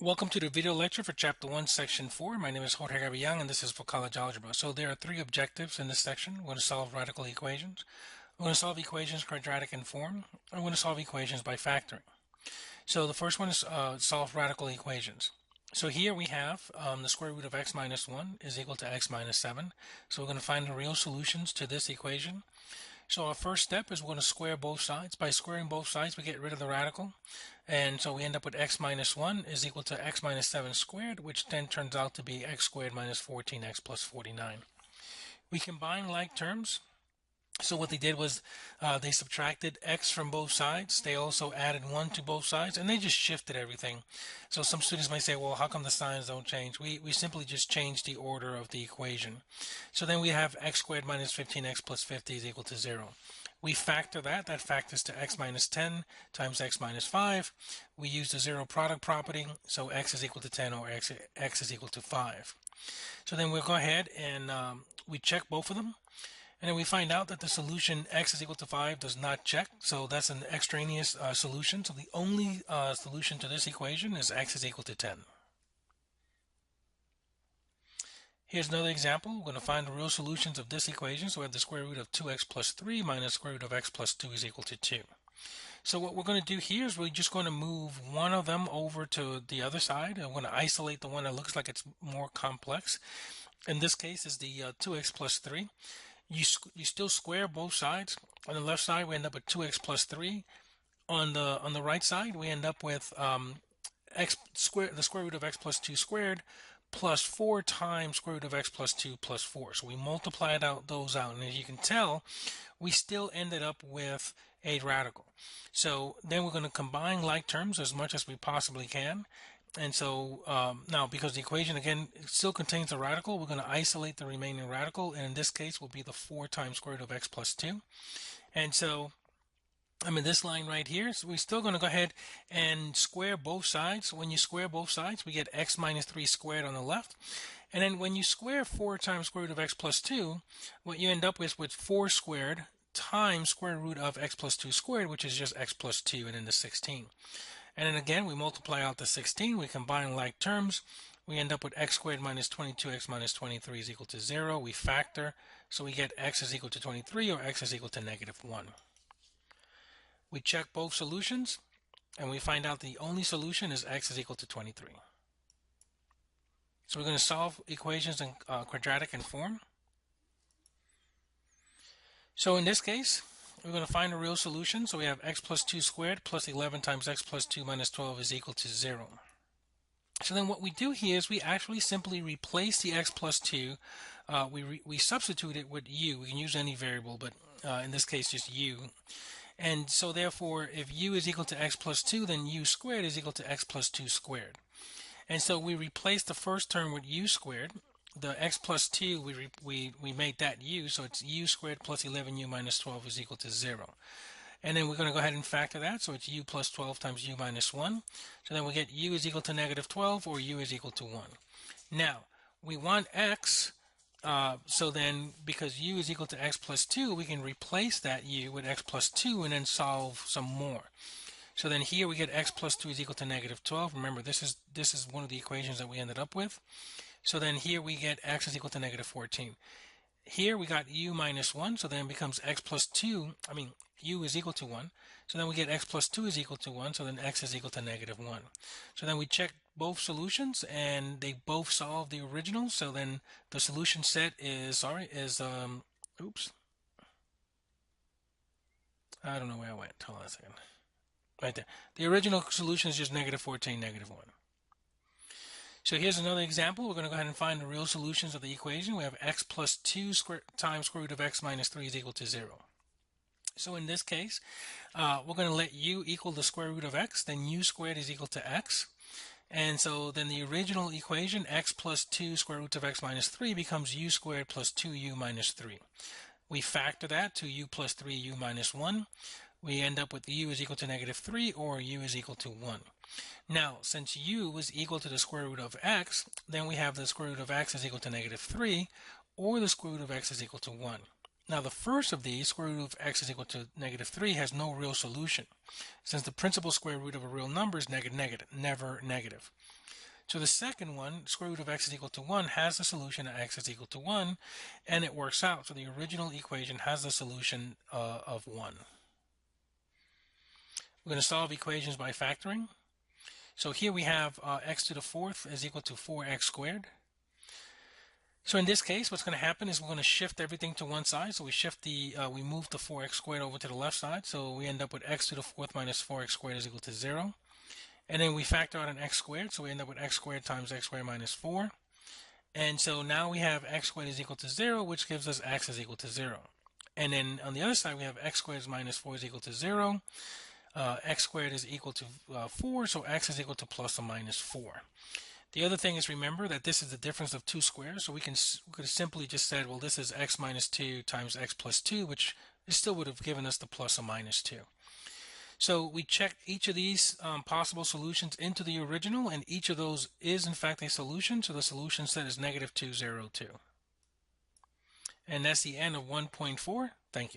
Welcome to the video lecture for Chapter 1, Section 4. My name is Jorge Gavillan, and this is for college algebra. So there are three objectives in this section. We're going to solve radical equations. We're going to solve equations quadratic in form. And we're going to solve equations by factoring. So the first one is solve radical equations. So here we have the square root of x minus 1 is equal to x minus 7. So we're going to find the real solutions to this equation. So our first step is we're going to square both sides. By squaring both sides, we get rid of the radical. And so we end up with x minus 1 is equal to x minus 7 squared, which then turns out to be x squared minus 14x plus 49. We combine like terms. So what they did was they subtracted x from both sides. They also added 1 to both sides, and they just shifted everything. So some students might say, well, how come the signs don't change? We simply just changed the order of the equation. So then we have x squared minus 15x plus 50 is equal to 0. We factor that. That factors to x minus 10 times x minus 5. We use the zero product property, so x is equal to 10 or x is equal to 5. So then we'll go ahead and we check both of them. And then we find out that the solution x is equal to 5 does not check, so that's an extraneous solution. So the only solution to this equation is x is equal to 10. Here's another example. We're going to find the real solutions of this equation. So we have the square root of 2x plus 3 minus the square root of x plus 2 is equal to 2. So what we're going to do here is we're just going to move one of them over to the other side. I'm going to isolate the one that looks like it's more complex. In this case is the 2x plus 3. You still square both sides. On the left side, we end up with 2x plus 3. On the right side, we end up with the square root of x plus 2 squared plus 4 times square root of x plus 2 plus 4. So we multiplied those out, and as you can tell, we still ended up with a radical. So then we're going to combine like terms as much as we possibly can. And so now, because the equation, again, still contains a radical, we're going to isolate the remaining radical, and in this case will be the 4 times square root of x plus 2. And so, this line right here, so we're still going to go ahead and square both sides. When you square both sides, we get x minus 3 squared on the left. And then when you square 4 times square root of x plus 2, what you end up with 4 squared times square root of x plus 2 squared, which is just x plus 2, and then the 16. And then again, we multiply out the 16, we combine like terms, we end up with x squared minus 22x minus 23 is equal to 0. We factor, so we get x is equal to 23 or x is equal to negative 1. We check both solutions, and we find out the only solution is x is equal to 23. So we're going to solve equations in quadratic in form. So in this case, we're going to find a real solution. So we have x plus 2 squared plus 11 times x plus 2 minus 12 is equal to 0. So then what we do here is we actually simply replace the x plus 2. We substitute it with u. We can use any variable, but in this case just u. And so therefore, if u is equal to x plus 2, then u squared is equal to x plus 2 squared. And so we replace the first term with u squared. The x plus 2, we made that u, so it's u squared plus 11u minus 12 is equal to 0. And then we're going to go ahead and factor that, so it's u plus 12 times u minus 1. So then we get u is equal to negative 12, or u is equal to 1. Now, we want x, so then because u is equal to x plus 2, we can replace that u with x plus 2 and then solve some more. So then here we get x plus 2 is equal to negative 12. Remember, this is one of the equations that we ended up with. So then here we get x is equal to negative 14. Here we got u minus 1, so then it becomes x plus 2, u is equal to 1. So then we get x plus 2 is equal to 1, so then x is equal to negative 1. So then we check both solutions, and they both solve the original. So then the solution set is, oops. I don't know where I went. Hold on a second. Right there. The original solution is just negative 14, negative 1. So here's another example. We're going to go ahead and find the real solutions of the equation. We have x plus 2 times square root of x minus 3 is equal to 0. So in this case, we're going to let u equal the square root of x, then u squared is equal to x. And so then the original equation, x plus 2 square root of x minus 3, becomes u squared plus 2u minus 3. We factor that to u plus 3u minus 1. We end up with u is equal to negative 3 or u is equal to 1. Now, since u is equal to the square root of x, then we have the square root of x is equal to negative 3 or the square root of x is equal to 1. Now the first of these, square root of x is equal to -3, has no real solution, since the principal square root of a real number is negative, never negative. So the second one, square root of x is equal to 1, has the solution at x is equal to 1, and it works out. So the original equation has the solution of 1. We're going to solve equations by factoring. So here we have x to the fourth is equal to 4x squared. So in this case, what's going to happen is we're going to shift everything to one side. So we move the 4x squared over to the left side. So we end up with x to the fourth minus 4x squared is equal to 0. And then we factor out an x squared, so we end up with x squared times x squared minus 4. And so now we have x squared is equal to 0, which gives us x is equal to 0. And then on the other side, we have x squared minus 4 is equal to 0. X squared is equal to 4, so x is equal to plus or minus 4. The other thing is, remember that this is the difference of two squares, so we could have simply just said, well, this is x minus 2 times x plus 2, which still would have given us the plus or minus 2. So we check each of these possible solutions into the original, and each of those is in fact a solution. So the solution set is -2, 0, 2. And that's the end of 1.4. Thank you.